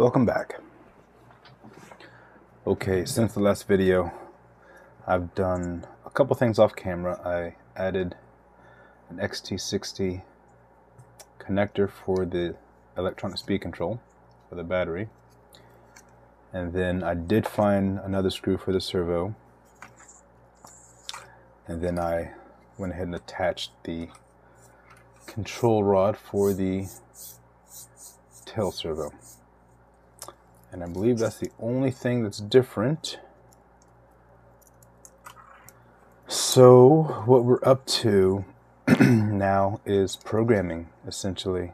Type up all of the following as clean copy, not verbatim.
Welcome back. Okay, since the last video, I've done a couple things off camera. I added an XT60 connector for the electronic speed control for the battery. And then I did find another screw for the servo. And then I went ahead and attached the control rod for the tail servo. And I believe that's the only thing that's different. So what we're up to now is programming, essentially.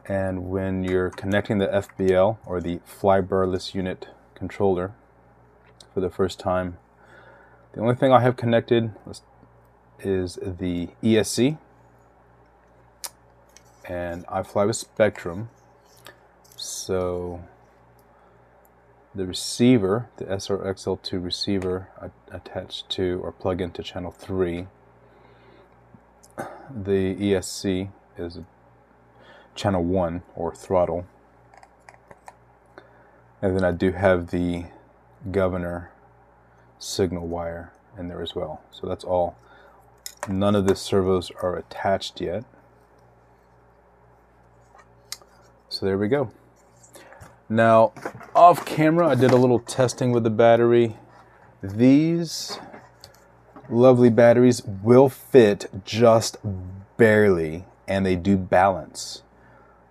And when you're connecting the FBL, or the fly barless unit controller, for the first time, the only thing I have connected is the ESC, and I fly with Spectrum. So the receiver, the SRXL2 receiver, attached to or plug into channel 3. The ESC is channel 1 or throttle. And then I do have the governor signal wire in there as well. So that's all. None of the servos are attached yet. So there we go. Now, off camera, I did a little testing with the battery. These lovely batteries will fit just barely, and they do balance.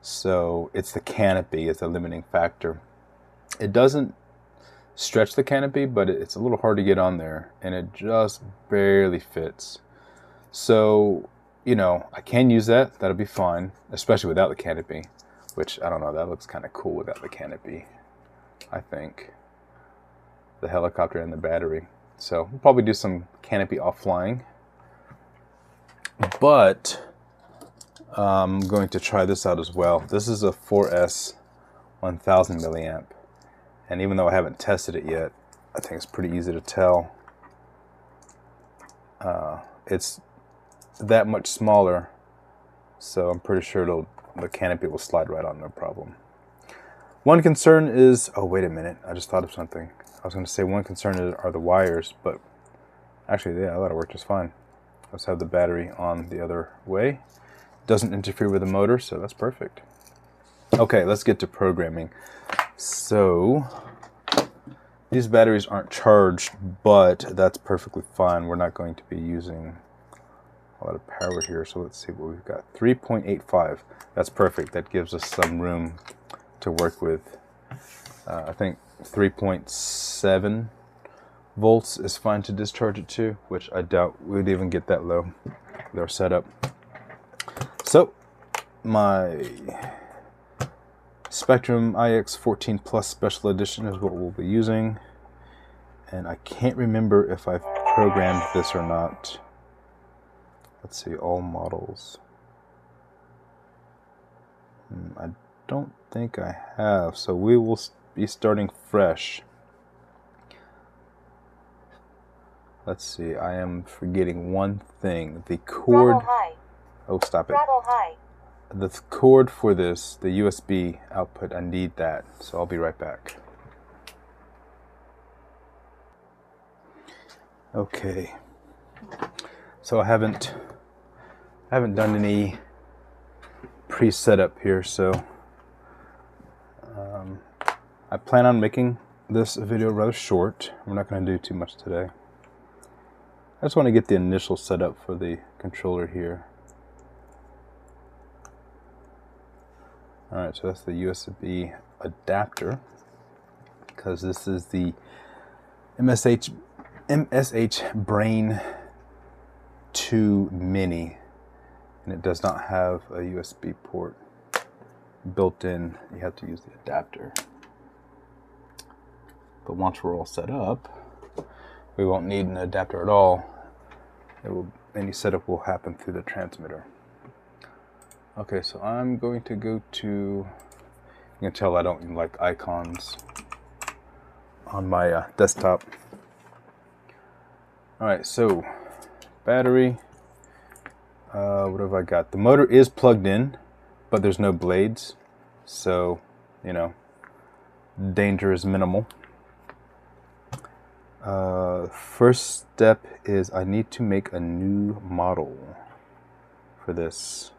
So it's the canopy is the limiting factor. It doesn't stretch the canopy, but it's a little hard to get on there, and it just barely fits. So, you know, I can use that. That'll be fine, especially without the canopy. Which, I don't know, that looks kind of cool without the canopy, I think. The helicopter and the battery. So, we'll probably do some canopy off flying. But, I'm going to try this out as well. This is a 4S 1000 milliamp. And even though I haven't tested it yet, I think it's pretty easy to tell. It's that much smaller, so I'm pretty sure the canopy will slide right on, no problem. One concern is, oh wait a minute, I just thought of something. I was going to say one concern are the wires, but actually, yeah, that'll work just fine. Let's have the battery on the other way. Doesn't interfere with the motor, so that's perfect. Okay, let's get to programming. So, these batteries aren't charged, but that's perfectly fine. We're not going to be using a lot of power here, so let's see what we've got. 3.85. That's perfect. That gives us some room to work with. I think 3.7 volts is fine to discharge it to, which I doubt we'd even get that low with our setup. So, my Spectrum IX14 Plus Special Edition is what we'll be using. And I can't remember if I've programmed this or not. Let's see, all models. I don't think I have, so we will be starting fresh. Let's see, I am forgetting one thing. The cord. Oh, stop it. The cord for this, the USB output, I need that, so I'll be right back. Okay. So I haven't done any pre-setup here, so I plan on making this video rather short. We're not going to do too much today. I just want to get the initial setup for the controller here. Alright, so that's the USB adapter, because this is the MSH Brain 2 Mini, and it does not have a USB port built in. You have to use the adapter. But once we're all set up, we won't need an adapter at all. Any setup will happen through the transmitter. Okay, so I'm going to go to, you can tell I don't like icons on my desktop. Alright, so battery, what have I got? The motor is plugged in, but there's no blades, so, you know, danger is minimal. First step is I need to make a new model for this.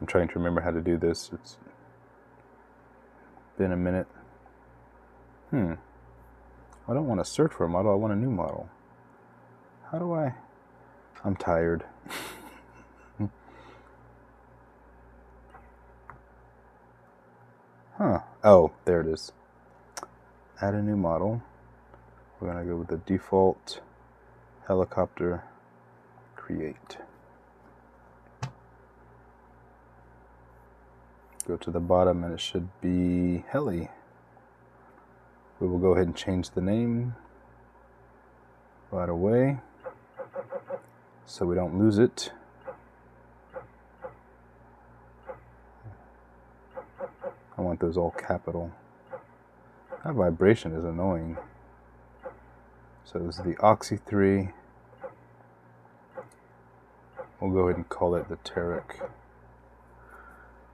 I'm trying to remember how to do this. It's been a minute. I don't want to search for a model. I want a new model. How do I? I'm tired. Oh, there it is. Add a new model. We're going to go with the default helicopter, create. Go to the bottom and it should be heli. We will go ahead and change the name right away so we don't lose it. I want those all capital. That vibration is annoying. So this is the OXY3. We'll go ahead and call it the Tareq.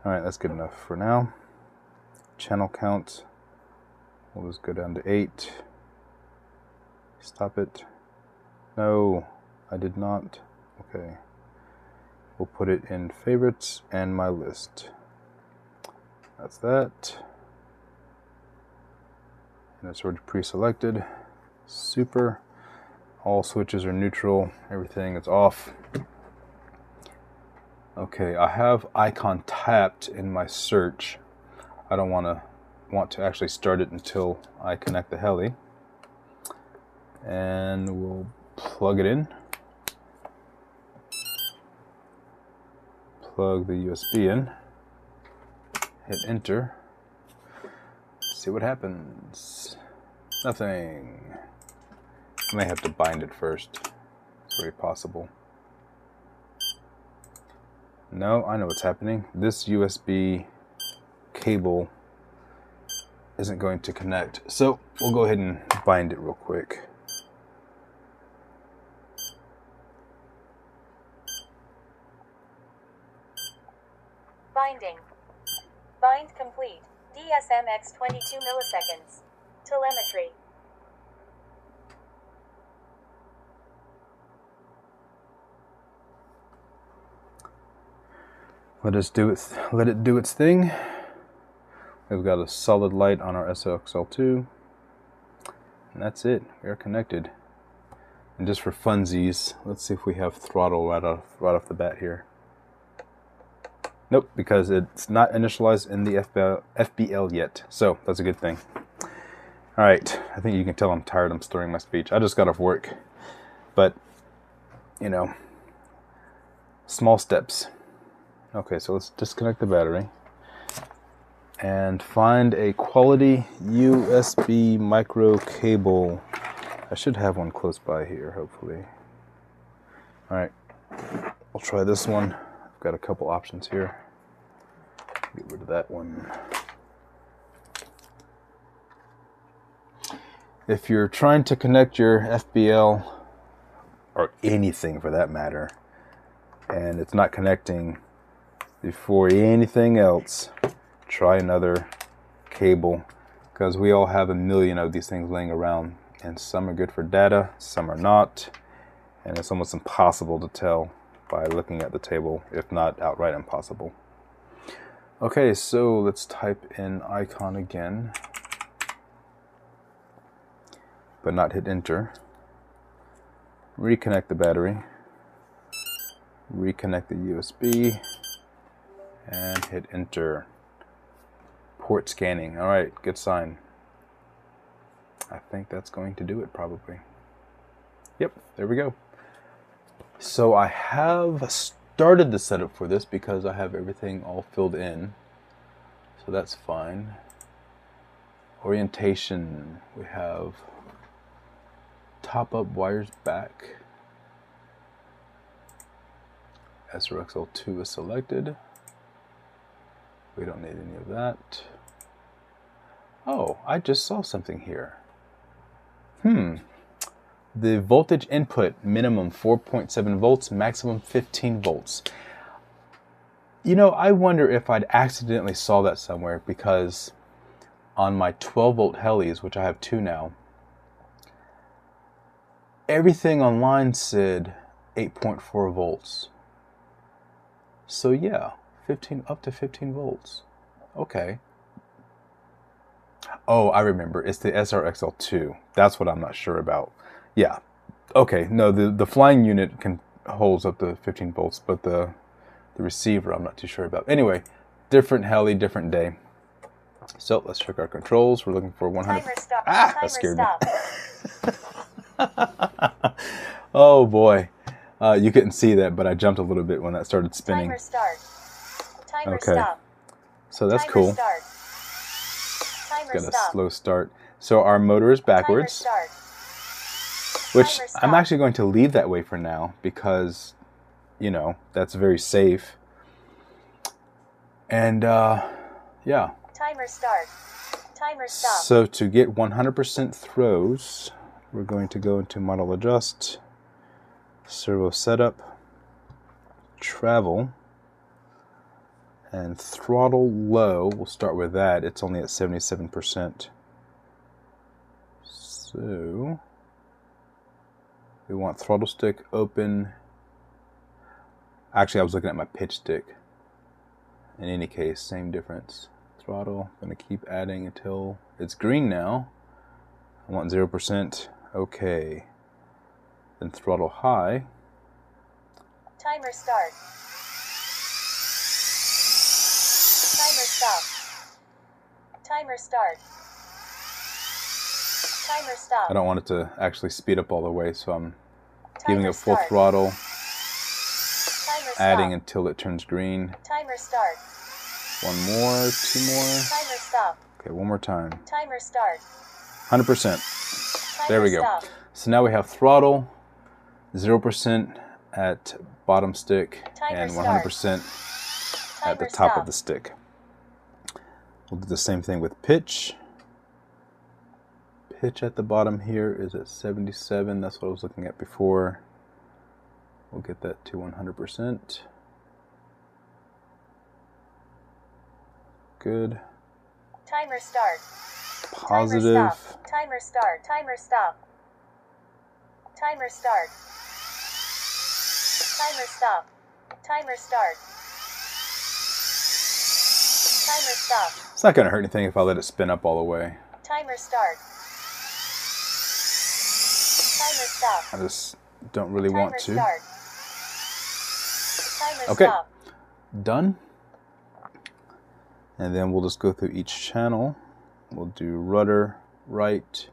Alright, that's good enough for now. Channel count. We'll just go down to 8. Stop it. No, I did not. Okay. We'll put it in favorites and my list. That's that. And it's already pre-selected. Super. All switches are neutral. Everything is off. Okay, I have icon tapped in my search. I don't want to actually start it until I connect the heli. And we'll plug it in. Plug the USB in. Hit enter. See what happens. Nothing. I may have to bind it first. It's very possible. No, I know what's happening. This USB cable isn't going to connect. So we'll go ahead and bind it real quick. Binding. Bind complete. DSMX 22 milliseconds. Telemetry. Let it do its thing. We've got a solid light on our SOXL2. And that's it. We are connected. And just for funsies, let's see if we have throttle right off the bat here. Nope, because it's not initialized in the FBL yet. So that's a good thing. All right, I think you can tell I'm tired. I'm slurring my speech. I just got off work. But, you know, small steps. Okay, so let's disconnect the battery and find a quality USB micro cable. I should have one close by here, hopefully. All right, we'll try this one. I've got a couple options here. Get rid of that one. If you're trying to connect your FBL, or anything for that matter, and it's not connecting, before anything else, try another cable, because we all have a million of these things laying around, and some are good for data, some are not, and it's almost impossible to tell by looking at the table, if not outright impossible. Okay, so let's type in icon again, but not hit enter. Reconnect the battery, reconnect the USB, and hit enter. Port scanning. All right, good sign. I think that's going to do it probably. Yep, there we go. So I have started the setup for this because I have everything all filled in. So that's fine. Orientation. We have top up wires back. SRXL2 is selected. We don't need any of that. Oh, I just saw something here. The voltage input, minimum 4.7 volts, maximum 15 volts. You know, I wonder if I'd accidentally saw that somewhere, because on my 12-volt helis, which I have 2 now, everything online said 8.4 volts. So yeah, 15 up to 15 volts. Okay. Oh, I remember. It's the SRXL2. That's what I'm not sure about. Yeah. Okay. No, the flying unit can holds up to 15 volts, but the receiver I'm not too sure about. Anyway, different heli, different day. So let's check our controls. We're looking for 100. Timer stop. Ah, Timer that scared stop. me. Oh boy. You couldn't see that, but I jumped a little bit when that started spinning. Timer start. Timer Okay. stop. So that's Timer cool. Start. Timer Got a stop. slow start. So our motor is backwards, Timer start. which Timer stop. I'm actually going to leave that way for now because, you know, that's very safe. And yeah. Timer start. Timer stop. So to get 100% throws, we're going to go into model adjust, servo setup, travel, and throttle low. We'll start with that. It's only at 77%. So we want throttle stick open. Actually, I was looking at my pitch stick. In any case, same difference. Throttle, I'm going to keep adding until it's green now. I want 0%. Okay. Then throttle high. Timer start. Timer stop. Timer start. Timer stop. I don't want it to actually speed up all the way, so I'm giving Timer it full start. throttle, Timer adding stop. until it turns green. Timer start. One more, 2 more. Timer stop. Okay, one more time. Timer start. 100%. Timer There we go. stop. So now we have throttle, 0% at bottom stick, Timer and start. 100% at the Timer top stop. of the stick. We'll do the same thing with pitch. Pitch at the bottom here is at 77. That's what I was looking at before. We'll get that to 100%. Good. Timer start. Positive. Timer stop. Timer start. Timer stop. Timer start. Timer stop. Timer start. Timer stop. It's not going to hurt anything if I let it spin up all the way. Timer start. Timer stop. I just don't really Timer want to. start. Timer Okay. stop. Done. And then we'll just go through each channel. We'll do rudder right.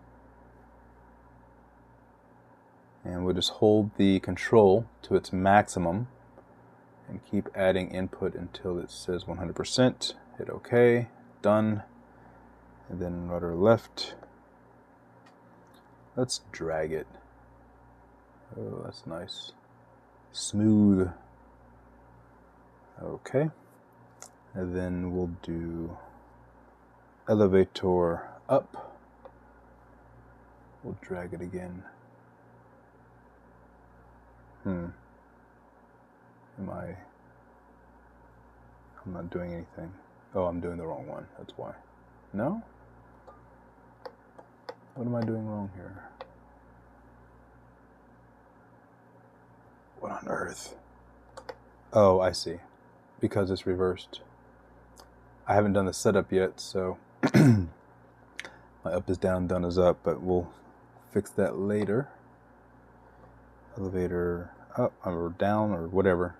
And we'll just hold the control to its maximum and keep adding input until it says 100%. Hit OK. Done. And then rudder left. Let's drag it. Oh, that's nice. Smooth. Okay. And then we'll do elevator up. We'll drag it again. I'm not doing anything. Oh, I'm doing the wrong one. That's why. No? What am I doing wrong here? What on earth? Oh, I see. Because it's reversed. I haven't done the setup yet, so my up is down, down is up, but we'll fix that later. Elevator up or down or whatever.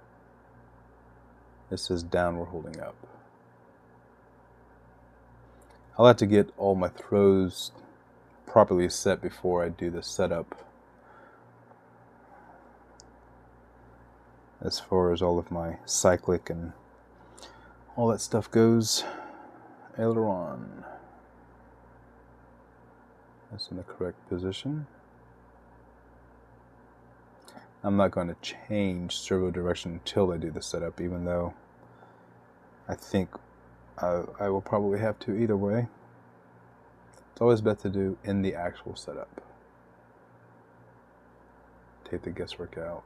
This says down, we're holding up. I'll have to get all my throws properly set before I do the setup. As far as all of my cyclic and all that stuff goes. Aileron. That's in the correct position. I'm not going to change servo direction until I do the setup, even though I think I will probably have to either way. It's always best to do in the actual setup. Take the guesswork out.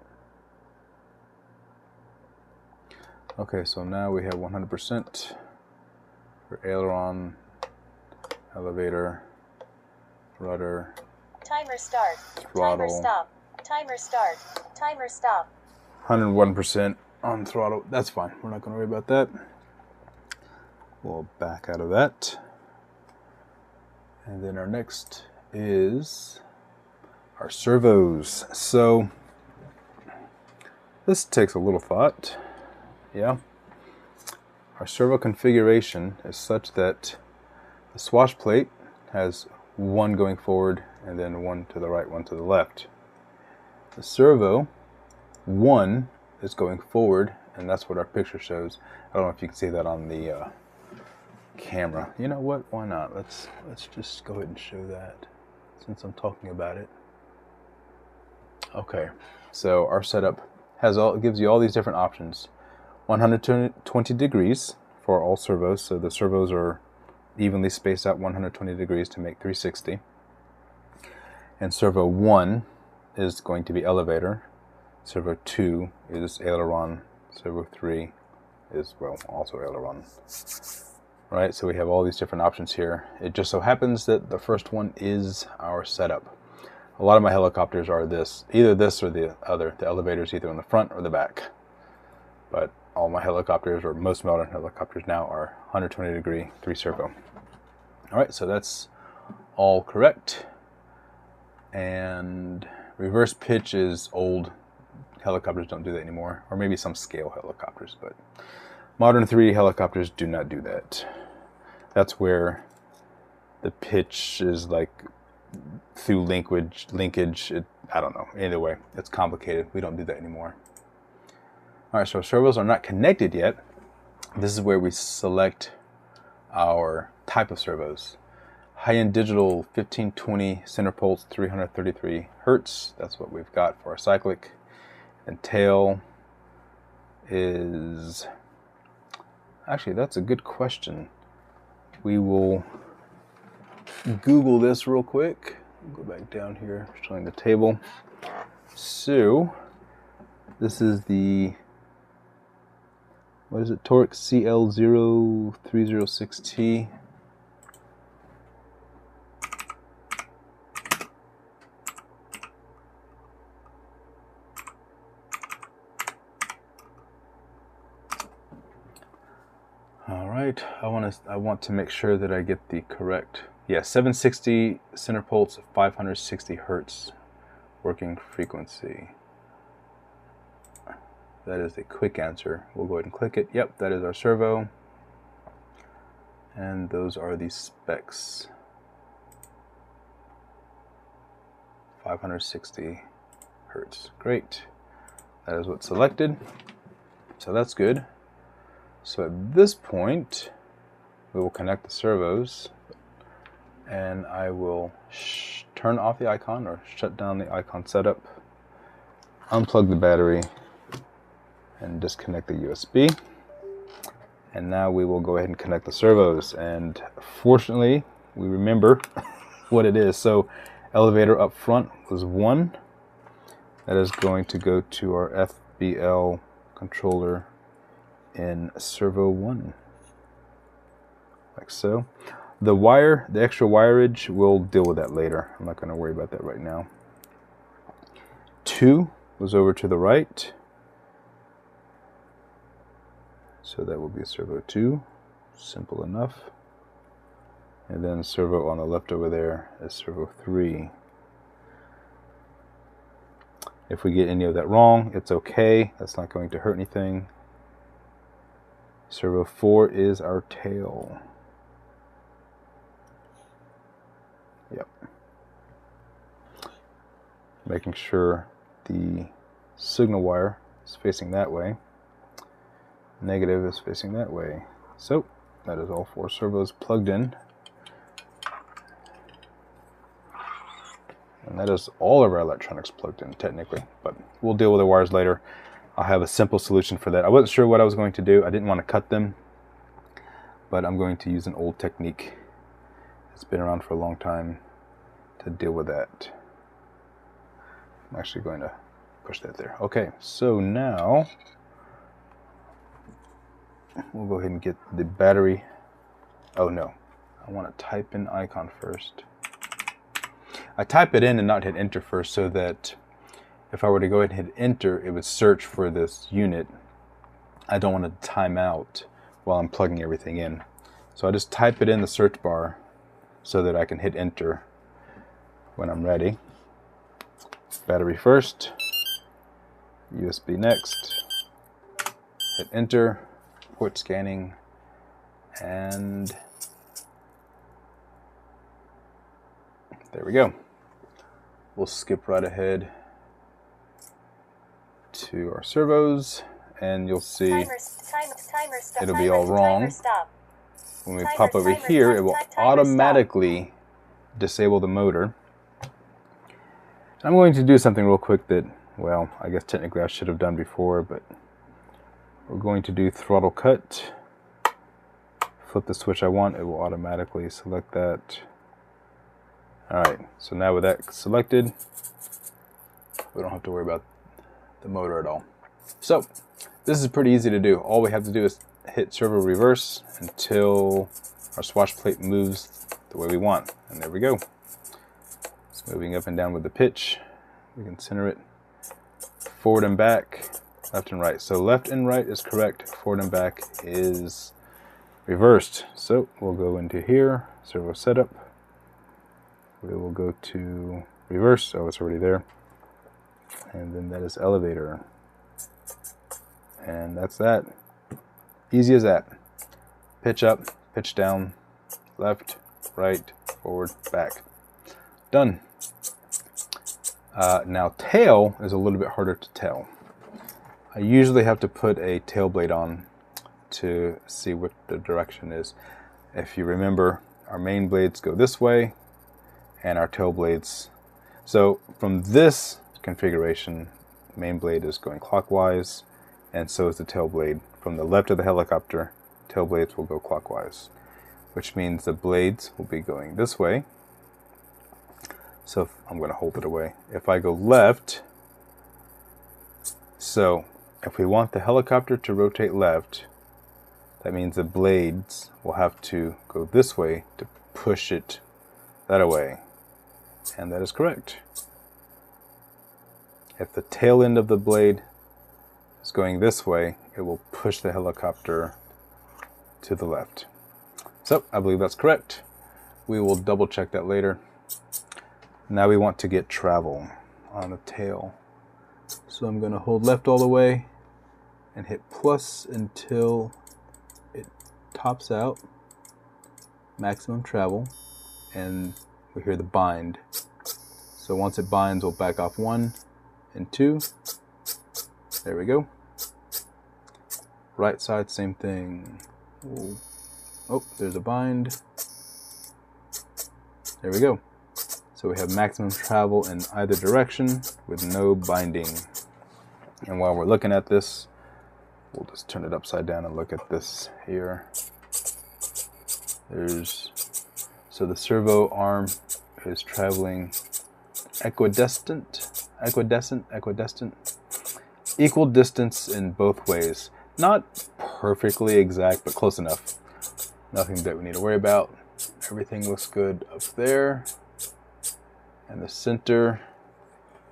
Okay, so now we have 100% for aileron, elevator, rudder, Timer start. throttle. Timer stop. Timer start. Timer stop. 101% on throttle. That's fine. We're not going to worry about that. We'll back out of that. And then our next is our servos. So this takes a little thought. Yeah. Our servo configuration is such that the swash plate has one going forward and then one to the right, one to the left. The servo, one is going forward, and that's what our picture shows. I don't know if you can see that on the camera. You know what? Why not? Let's just go ahead and show that since I'm talking about it. Okay, so our setup gives you all these different options. 120 degrees for all servos, so the servos are evenly spaced out 120 degrees to make 360. And servo 1 is going to be elevator, servo 2 is aileron, servo 3 is, well, also aileron. Right, so we have all these different options here. It just so happens that the first one is our setup. A lot of my helicopters are either this or the other. The elevator is either in the front or the back. But all my helicopters, or most modern helicopters now, are 120 degree 3 servo. All right, so that's all correct. And reverse pitch is old. Helicopters don't do that anymore, or maybe some scale helicopters, but modern 3D helicopters do not do that. That's where the pitch is like through linkage. I don't know. Either way, it's complicated. We don't do that anymore. All right, so servos are not connected yet. This is where we select our type of servos. High-end digital 1520 center pulse 333 hertz. That's what we've got for our cyclic. And tail is... Actually, that's a good question. We will Google this real quick. Go back down here, showing the table. So, this is the, what is it, Tareq CL0306T. All right, I want to make sure that I get the correct. Yeah, 760 center pulse, 560 hertz working frequency. That is a quick answer. We'll go ahead and click it. Yep, that is our servo. And those are the specs. 560 hertz. Great. That is what's selected. So that's good. So at this point, we will connect the servos, and I will turn off the icon or shut down the icon setup, unplug the battery, and disconnect the USB. And now we will go ahead and connect the servos. And fortunately, we remember what it is. So elevator up front was 1. That is going to go to our FBL controller in servo 1, like so. The extra wireage, we'll deal with that later. I'm not going to worry about that right now. 2 was over to the right, so that will be servo 2, simple enough. And then servo on the left over there is servo 3. If we get any of that wrong, it's okay. That's not going to hurt anything. Servo 4 is our tail. Yep. Making sure the signal wire is facing that way. Negative is facing that way. So that is all 4 servos plugged in. And that is all of our electronics plugged in, technically. But we'll deal with the wires later. I'll have a simple solution for that. I wasn't sure what I was going to do. I didn't want to cut them, but I'm going to use an old technique. It's been around for a long time to deal with that. I'm actually going to push that there. Okay, so now we'll go ahead and get the battery. Oh no, I want to type in icon first. I type it in and not hit enter first, so that if I were to go ahead and hit enter, it would search for this unit. I don't want to time out while I'm plugging everything in. So I just type it in the search bar so that I can hit enter when I'm ready. Battery first, USB next, hit enter, port scanning, and there we go. We'll skip right ahead to our servos, and you'll see it'll be all wrong. When we pop over here, it will automatically disable the motor. I'm going to do something real quick that, well, I guess technically I should have done before, but we're going to do throttle cut. Flip the switch I want, it will automatically select that. Alright, so now with that selected, we don't have to worry about the motor at all. So, this is pretty easy to do. All we have to do is hit servo reverse until our swatch plate moves the way we want. And there we go. It's moving up and down with the pitch. We can center it. Forward and back, left and right. So left and right is correct. Forward and back is reversed. So we'll go into here, servo setup. We will go to reverse. Oh, it's already there. And then that is elevator. And that's that. Easy as that. Pitch up, pitch down, left, right, forward, back. Done. Now tail is a little bit harder to tell. I usually have to put a tail blade on to see what the direction is. If you remember, our main blades go this way and our tail blades. So from this configuration, main blade is going clockwise, and so is the tail blade. From the left of the helicopter, tail blades will go clockwise, which means the blades will be going this way. So I'm going to hold it away. If I go left, so if we want the helicopter to rotate left, that means the blades will have to go this way to push it that away. And that is correct. If the tail end of the blade is going this way, it will push the helicopter to the left. So I believe that's correct. We will double check that later. Now we want to get travel on the tail. So I'm going to hold left all the way and hit plus until it tops out, maximum travel, and we hear the bind. So once it binds, we'll back off 1 and 2. There we go. Right side, same thing. Oh, there's a bind. There we go. So we have maximum travel in either direction with no binding. And while we're looking at this, we'll just turn it upside down and look at this here. So the servo arm is traveling equidistant, equal distance in both ways. Not perfectly exact, but close enough. Nothing that we need to worry about. Everything looks good up there. And the center,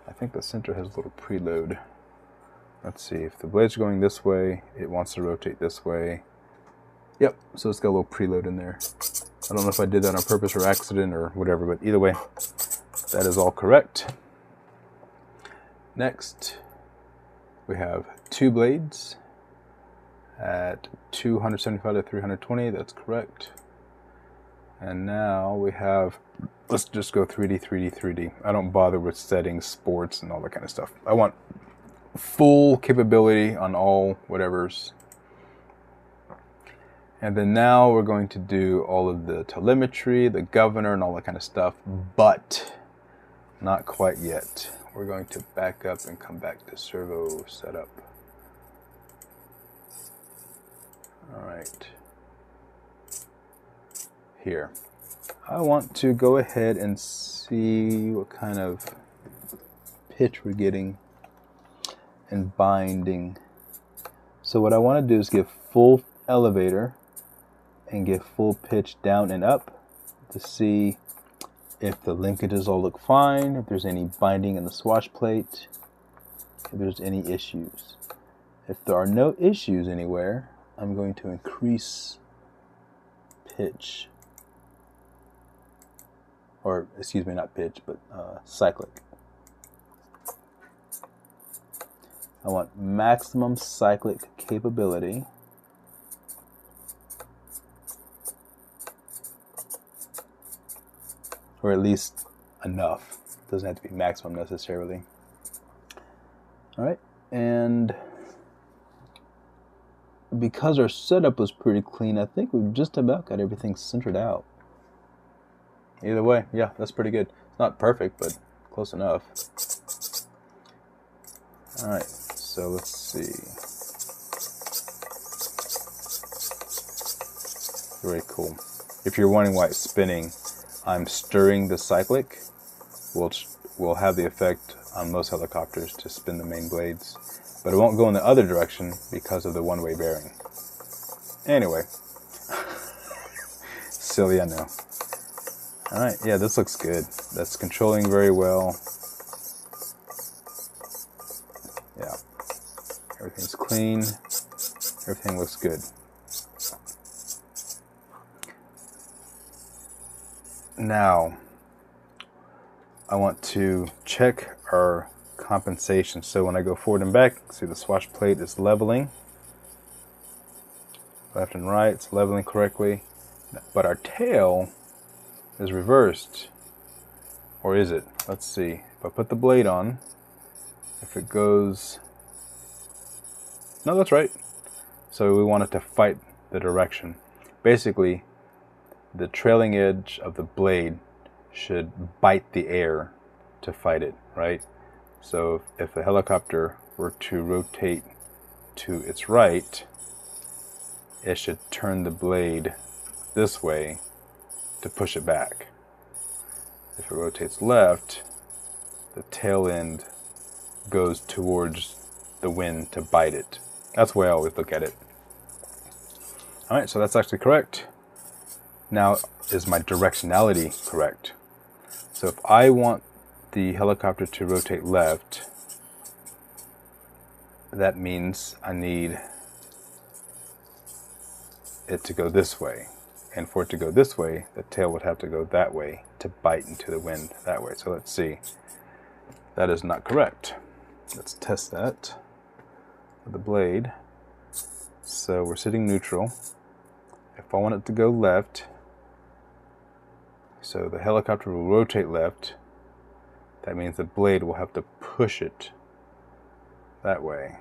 I think the center has a little preload. Let's see, if the blade's going this way, it wants to rotate this way. Yep, so it's got a little preload in there. I don't know if I did that on purpose or accident or whatever, but either way, that is all correct. Next, we have 2 blades at 275 to 320, that's correct. And now we have, let's just go 3D. I don't bother with settings, sports, and all that kind of stuff. I want full capability on all whatevers. And then now we're going to do all of the telemetry, the governor, and all that kind of stuff, but not quite yet. We're going to back up and come back to servo setup. All right. Here. I want to go ahead and see what kind of pitch we're getting and binding. So what I want to do is give full elevator and get full pitch down and up to see if the linkages all look fine, if there's any binding in the swatch plate, if there's any issues. If there are no issues anywhere, I'm going to increase pitch, or excuse me, not pitch, but cyclic. I want maximum cyclic capability. Or at least enough. Doesn't have to be maximum necessarily. Alright, and because our setup was pretty clean, I think we've just about got everything centered out. Either way, yeah, that's pretty good. It's not perfect, but close enough. Alright, so let's see. Very cool. If you're wondering why it's spinning, I'm stirring the cyclic, which will have the effect on most helicopters to spin the main blades, but it won't go in the other direction because of the one-way bearing. Anyway, silly, I know. Alright, yeah, this looks good. That's controlling very well. Yeah, everything's clean. Everything looks good. Now, I want to check our compensation. So when I go forward and back, see the swatch plate is leveling. Left and right, it's leveling correctly. But our tail is reversed. Or is it? Let's see. If I put the blade on, if it goes... No, that's right. So we want it to fight the direction. Basically, the trailing edge of the blade should bite the air to fight it, right? So if the helicopter were to rotate to its right, it should turn the blade this way to push it back. If it rotates left, the tail end goes towards the wind to bite it. That's the way I always look at it. All right, so that's actually correct. Now, is my directionality correct? So if I want the helicopter to rotate left, that means I need it to go this way. And for it to go this way, the tail would have to go that way to bite into the wind that way. So let's see. That is not correct. Let's test that with the blade. So we're sitting neutral. If I want it to go left, so the helicopter will rotate left, that means the blade will have to push it that way.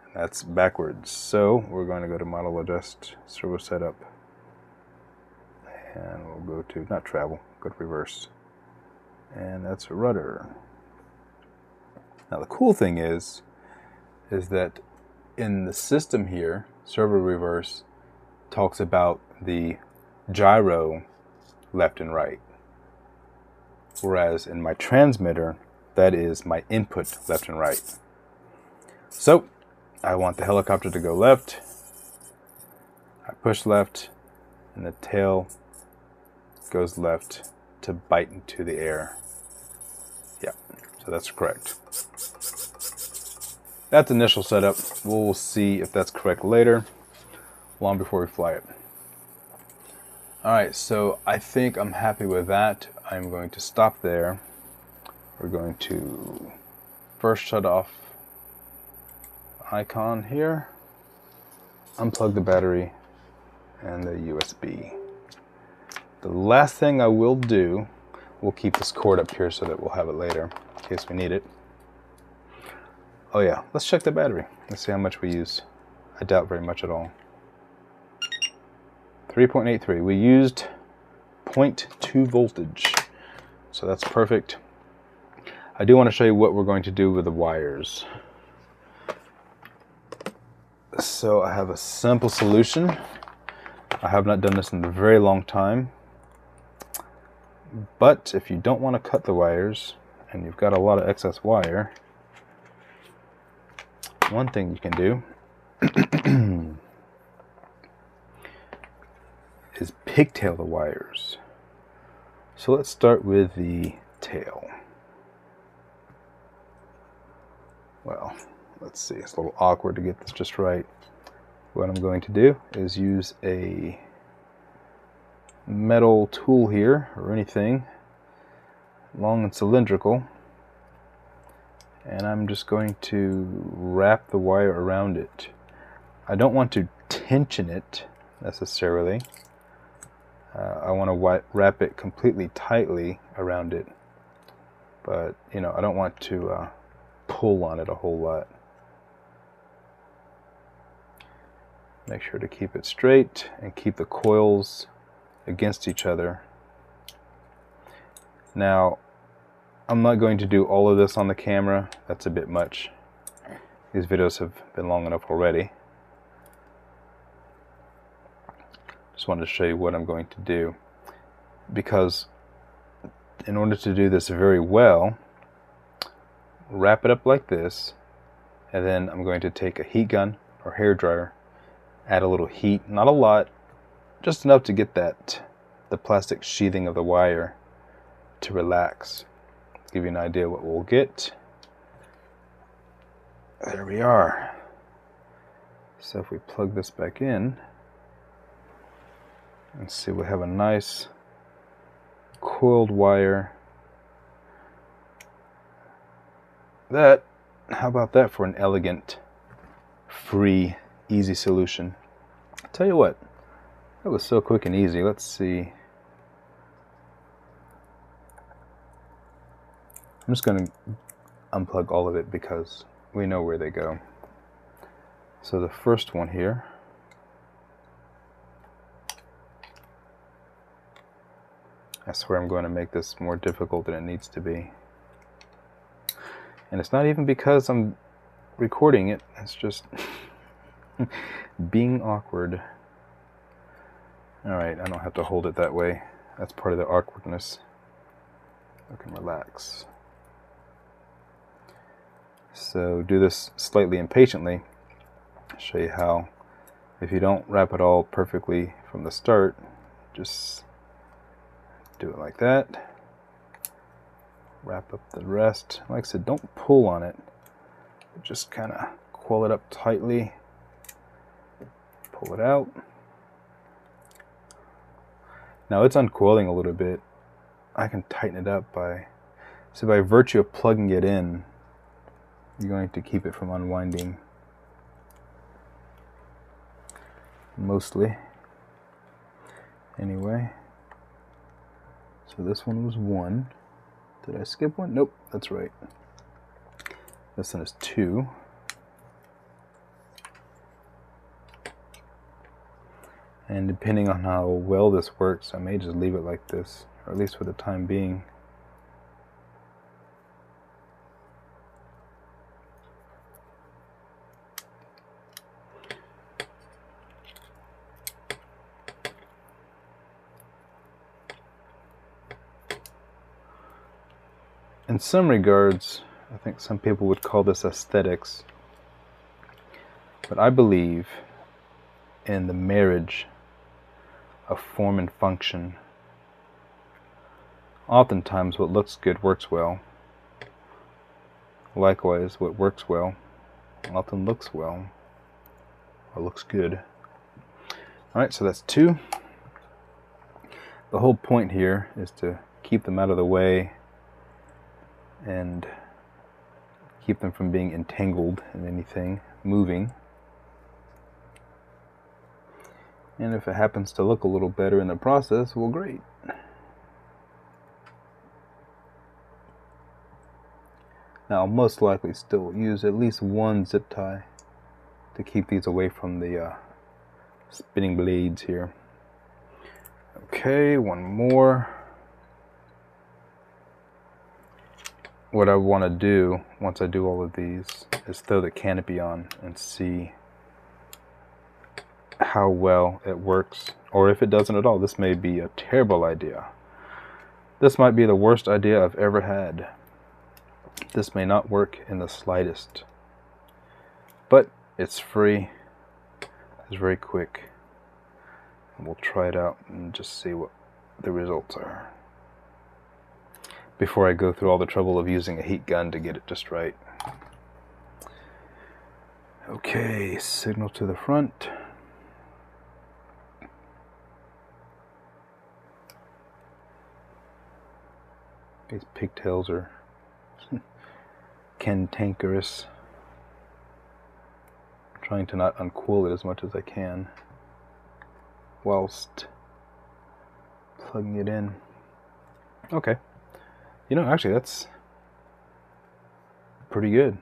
And that's backwards. So we're going to go to model adjust, servo setup, and we'll go to, not travel, go to reverse. And that's a rudder. Now the cool thing is that in the system here, servo reverse talks about the gyro left and right. Whereas in my transmitter, that is my input left and right. So I want the helicopter to go left. I push left, and the tail goes left to bite into the air. Yeah, so that's correct. That's initial setup. We'll see if that's correct later, long before we fly it. Alright, so I think I'm happy with that. I'm going to stop there. We're going to first shut off the icon here, unplug the battery and the USB. The last thing I will do, we'll keep this cord up here so that we'll have it later in case we need it. Oh yeah, let's check the battery. Let's see how much we use. I doubt very much at all. 3.83. We used 0.2 voltage, so that's perfect. I do want to show you what we're going to do with the wires. So I have a simple solution. I have not done this in a very long time, but if you don't want to cut the wires and you've got a lot of excess wire, one thing you can do pigtail the wires. So let's start with the tail. Well, let's see, it's a little awkward to get this just right. What I'm going to do is use a metal tool here, or anything long and cylindrical, and I'm just going to wrap the wire around it. I don't want to tension it necessarily. I want to wrap it completely tightly around it, but you know, I don't want to pull on it a whole lot. Make sure to keep it straight and keep the coils against each other. Now, I'm not going to do all of this on the camera. That's a bit much. These videos have been long enough already. Just wanted to show you what I'm going to do, because in order to do this very well, wrap it up like this, and then I'm going to take a heat gun or hair dryer, add a little heat, not a lot, just enough to get the plastic sheathing of the wire to relax. Give you an idea what we'll get. There we are. So if we plug this back in, and see, we have a nice coiled wire. How about that for an elegant, free, easy solution? I'll tell you what, that was so quick and easy. Let's see. I'm just going to unplug all of it because we know where they go. So the first one here, I swear I'm going to make this more difficult than it needs to be. And it's not even because I'm recording it, it's just being awkward. Alright, I don't have to hold it that way. That's part of the awkwardness. I can relax. So do this slightly impatiently. I'll show you how. If you don't wrap it all perfectly from the start, just do it like that. Wrap up the rest. Like I said, don't pull on it. Just kind of coil it up tightly. Pull it out. Now it's uncoiling a little bit. I can tighten it up by virtue of plugging it in, you're going to keep it from unwinding. Mostly. Anyway. So this one was 1. Did I skip one? Nope, that's right. This one is 2. And depending on how well this works, I may just leave it like this, or at least for the time being. In some regards, I think some people would call this aesthetics, but I believe in the marriage of form and function. Oftentimes what looks good works well. Likewise, what works well often looks well, or looks good. Alright, so that's 2. The whole point here is to keep them out of the way and keep them from being entangled in anything moving. And if it happens to look a little better in the process, well, great. Now I'll most likely still use at least one zip tie to keep these away from the spinning blades here. Okay, one more. What I want to do once I do all of these is throw the canopy on and see how well it works, or if it doesn't at all. This may be a terrible idea. This might be the worst idea I've ever had. This may not work in the slightest, but it's free, it's very quick. we'll try it out and just see what the results are before I go through all the trouble of using a heat gun to get it just right. Okay, signal to the front. These pigtails are cantankerous. I'm trying to not uncool it as much as I can whilst plugging it in. Okay. You know, actually that's pretty good.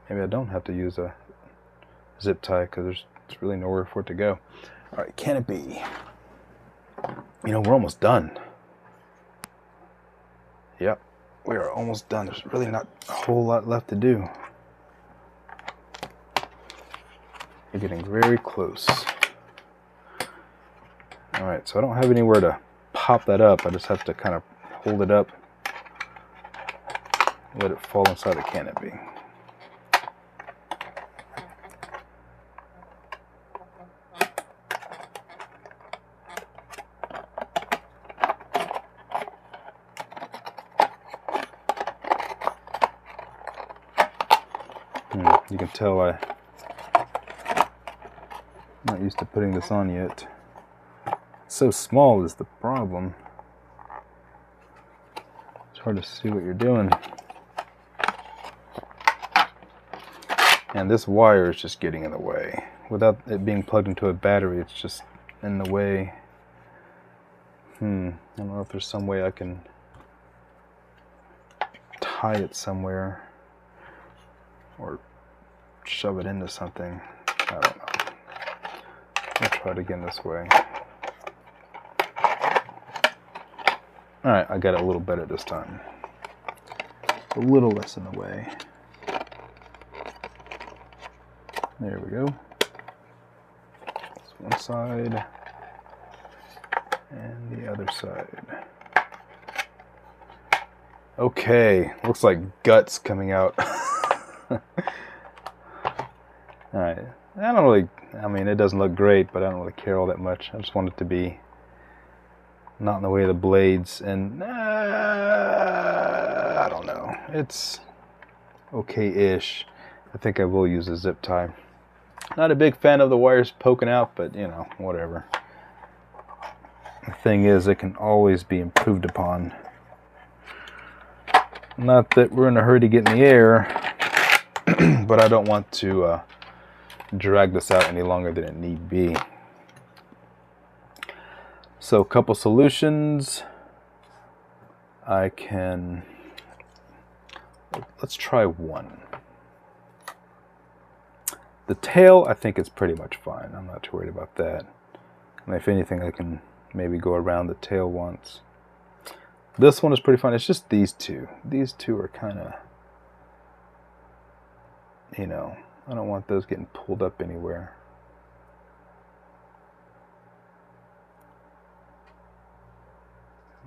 Maybe I don't have to use a zip tie because there's really nowhere for it to go. Alright, canopy. You know, we're almost done. Yep, we are almost done. There's really not a whole lot left to do. We're getting very close. Alright, so I don't have anywhere to pop that up. I just have to kind of hold it up, let it fall inside the canopy. You can tell I'm not used to putting this on yet. So small is the problem. It's hard to see what you're doing. And this wire is just getting in the way. Without it being plugged into a battery, it's just in the way. I don't know if there's some way I can tie it somewhere or shove it into something. I don't know. I'll try it again this way. Alright, I got it a little better this time. A little less in the way. There we go. That's one side. And the other side. Okay, looks like guts coming out. Alright, I mean, it doesn't look great, but I don't really care all that much. I just want it to be not in the way of the blades, and I don't know. It's okay-ish. I think I will use a zip tie. Not a big fan of the wires poking out, but you know, whatever. The thing is, it can always be improved upon. Not that we're in a hurry to get in the air, but I don't want to drag this out any longer than it need be. So a couple solutions. Let's try one. The tail, I think it's pretty much fine. I'm not too worried about that. And if anything, I can maybe go around the tail once. This one is pretty fun. It's just these two. These two are kind of, you know, I don't want those getting pulled up anywhere.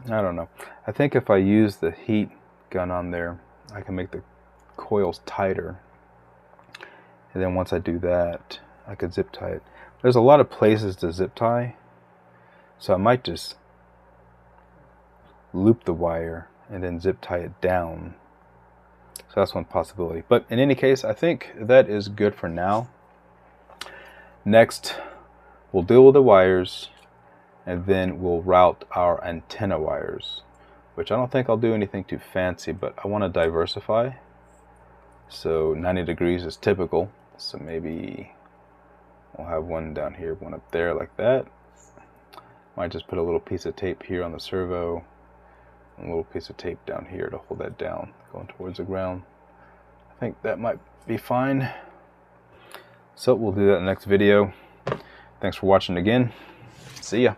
I don't know. I think if I use the heat gun on there, I can make the coils tighter. And then once I do that, I could zip tie it. There's a lot of places to zip tie, so I might just loop the wire and then zip tie it down. So that's one possibility. But in any case, I think that is good for now. Next, we'll deal with the wires, and then we'll route our antenna wires, which I don't think I'll do anything too fancy, but I want to diversify. So 90 degrees is typical, so maybe we'll have one down here, one up there like that. Might just put a little piece of tape here on the servo, and a little piece of tape down here to hold that down, going towards the ground. I think that might be fine. So we'll do that in the next video. Thanks for watching again. See ya.